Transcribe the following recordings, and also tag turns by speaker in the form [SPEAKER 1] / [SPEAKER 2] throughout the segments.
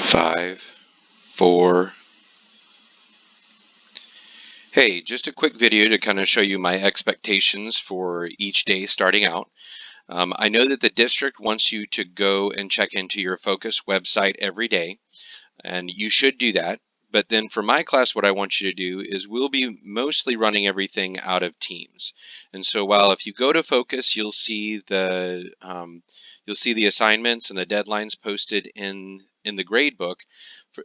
[SPEAKER 1] 5, 4. Hey, just a quick video to kind of show you my expectations for each day starting out. I know that the district wants you to go and check into your Focus website every day, and you should do that. But then for my class, what I want you to do is we'll be mostly running everything out of Teams. And so while if you go to Focus, you'll see the assignments and the deadlines posted in the grade book,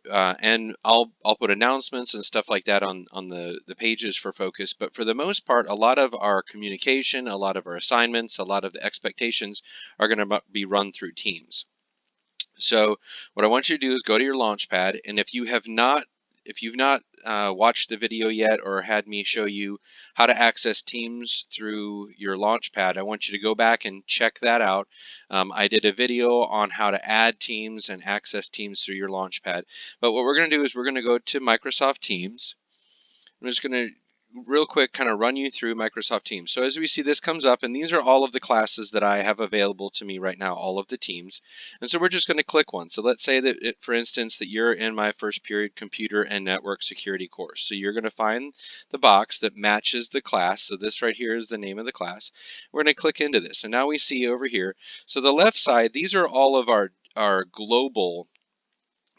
[SPEAKER 1] and I'll put announcements and stuff like that on the pages for Focus. But for the most part, a lot of our communication, a lot of our assignments, a lot of the expectations are going to be run through Teams. So what I want you to do is go to your Launchpad, and if you've not watched the video yet or had me show you how to access Teams through your Launchpad, I want you to go back and check that out. I did a video on how to add Teams and access Teams through your Launchpad. But what we're going to do is we're going to go to Microsoft Teams. I'm just going to real quick kind of run you through Microsoft Teams. So as we see, this comes up, and these are all of the classes that I have available to me right now, all of the teams. And so we're just going to click one. So let's say that, for instance, that you're in my first period computer and network security course. So you're going to find the box that matches the class. So this right here is the name of the class. We're going to click into this. And now we see over here, so the left side, these are all of our global,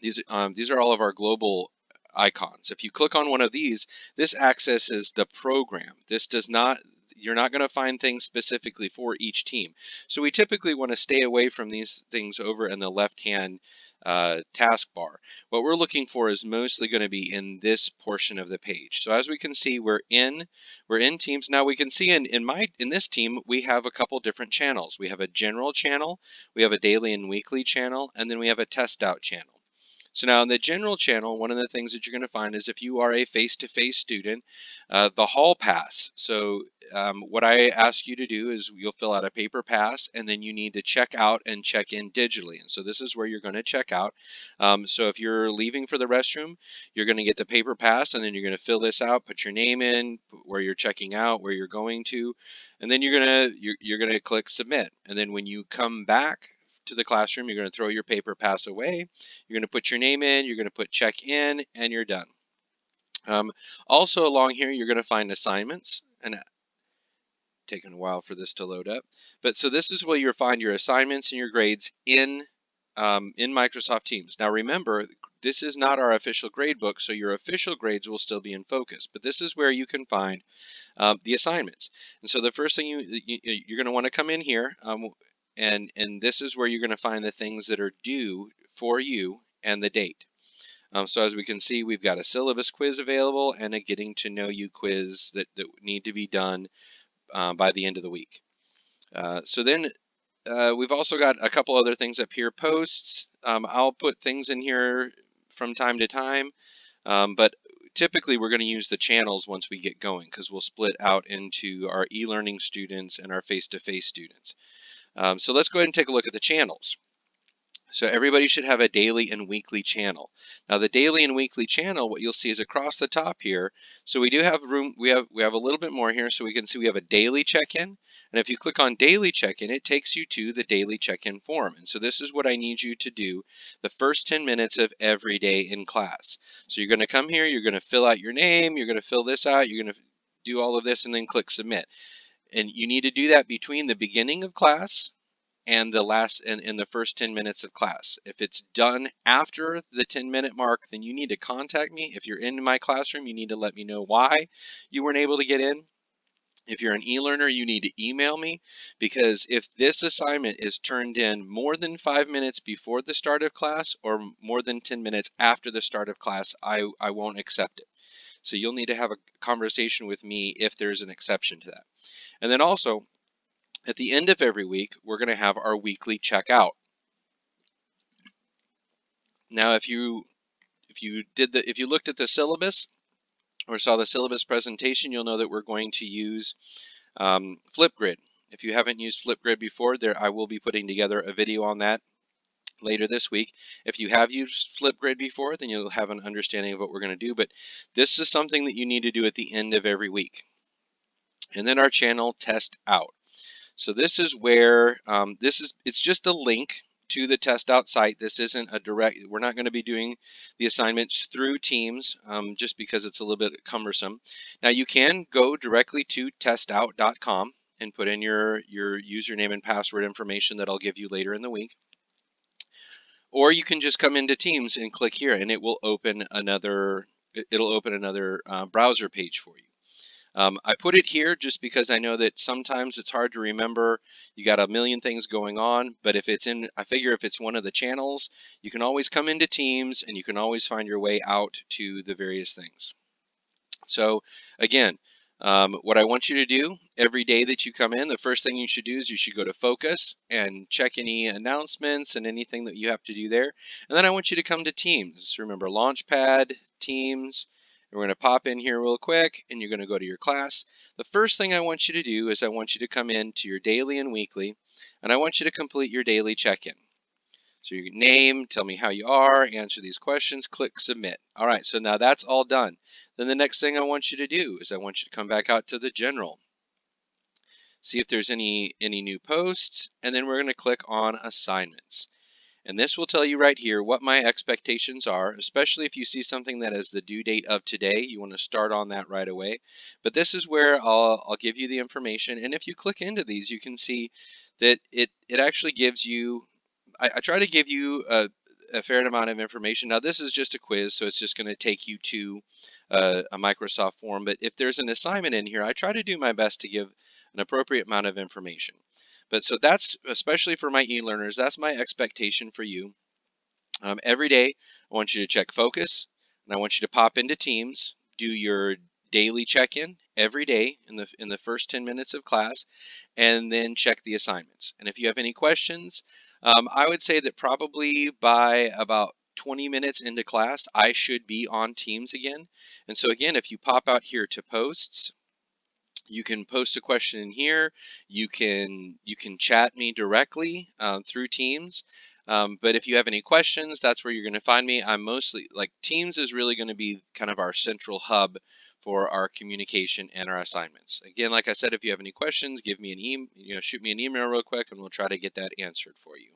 [SPEAKER 1] these are all of our global icons. If you click on one of these, this accesses the program. This does not, you're not going to find things specifically for each team. So we typically want to stay away from these things over in the left-hand taskbar. What we're looking for is mostly going to be in this portion of the page. So as we can see, we're in Teams. Now we can see in this team, we have a couple different channels. We have a general channel, we have a daily and weekly channel, and then we have a test out channel. So now in the general channel, one of the things that you're going to find is if you are a face-to-face student, the hall pass. So what I ask you to do is you'll fill out a paper pass, and then you need to check out and check in digitally. And so this is where you're going to check out. So if you're leaving for the restroom, you're going to get the paper pass, and then you're going to fill this out, put your name in, where you're checking out, where you're going to, and then you're going to click submit. And then when you come back to the classroom, you're going to throw your paper pass away. You're going to put your name in, you're going to put check in, and you're done. Also along here, you're going to find assignments, and taking a while for this to load up. But so this is where you'll find your assignments and your grades in Microsoft Teams. Now remember, this is not our official grade book, so your official grades will still be in Focus. But this is where you can find the assignments. And so the first thing you're going to want to come in here. And this is where you're going to find the things that are due for you and the date. So as we can see, we've got a syllabus quiz available and a getting to know you quiz that need to be done by the end of the week. So then we've also got a couple other things up here. Posts. I'll put things in here from time to time, but typically we're going to use the channels once we get going, because we'll split out into our e-learning students and our face-to-face students. So let's go ahead and take a look at the channels. So everybody should have a daily and weekly channel. Now the daily and weekly channel, what you'll see is across the top here. So we do have room, we have a little bit more here, so we can see we have a daily check-in. And if you click on daily check-in, it takes you to the daily check-in form. And so this is what I need you to do the first 10 minutes of every day in class. So you're going to come here, you're going to fill out your name, you're going to fill this out, you're going to do all of this, and then click submit. And you need to do that between the beginning of class and the last in the first 10 minutes of class. If it's done after the 10-minute mark, then you need to contact me. If you're in my classroom, you need to let me know why you weren't able to get in. If you're an e-learner, you need to email me, because if this assignment is turned in more than 5 minutes before the start of class or more than 10 minutes after the start of class, I won't accept it. So you'll need to have a conversation with me if there's an exception to that. And then also, at the end of every week, we're going to have our weekly checkout. Now, if you looked at the syllabus or saw the syllabus presentation, you'll know that we're going to use Flipgrid. If you haven't used Flipgrid before, I will be putting together a video on that later this week. If you have used Flipgrid before, then you'll have an understanding of what we're going to do. But this is something that you need to do at the end of every week. And then our channel test out. So this is where it's just a link to the test out site. This isn't a direct, we're not going to be doing the assignments through Teams just because it's a little bit cumbersome. Now you can go directly to testout.com and put in your username and password information that I'll give you later in the week. Or you can just come into Teams and click here and it will open another, browser page for you. I put it here just because I know that sometimes it's hard to remember. You got a million things going on, but if it's in, I figure if it's one of the channels, you can always come into Teams and you can always find your way out to the various things. So again, what I want you to do every day that you come in, the first thing you should do is you should go to Focus and check any announcements and anything that you have to do there. And then I want you to come to Teams. Remember Launchpad, Teams. We're going to pop in here real quick and you're going to go to your class. The first thing I want you to do is I want you to come in to your daily and weekly, and I want you to complete your daily check-in. So your name, tell me how you are, answer these questions, click submit. All right, so now that's all done. Then the next thing I want you to do is I want you to come back out to the general, see if there's any new posts, and then we're going to click on assignments. And this will tell you right here what my expectations are, especially if you see something that is the due date of today. You want to start on that right away. But this is where I'll give you the information. And if you click into these, you can see that it actually gives you, I try to give you a fair amount of information. Now this is just a quiz, so it's just going to take you to a Microsoft form. But if there's an assignment in here, I try to do my best to give an appropriate amount of information. But so that's, especially for my e-learners, that's my expectation for you. Every day, I want you to check Focus, and I want you to pop into Teams, do your daily check-in every day in the first 10 minutes of class, and then check the assignments. And if you have any questions, I would say that probably by about 20 minutes into class, I should be on Teams again. And so again, if you pop out here to posts, you can post a question in here. You can chat me directly through Teams. But if you have any questions, that's where you're going to find me. I'm mostly, like, Teams is really going to be kind of our central hub for our communication and our assignments. Again, like I said, if you have any questions, give me an email, shoot me an email real quick, and we'll try to get that answered for you.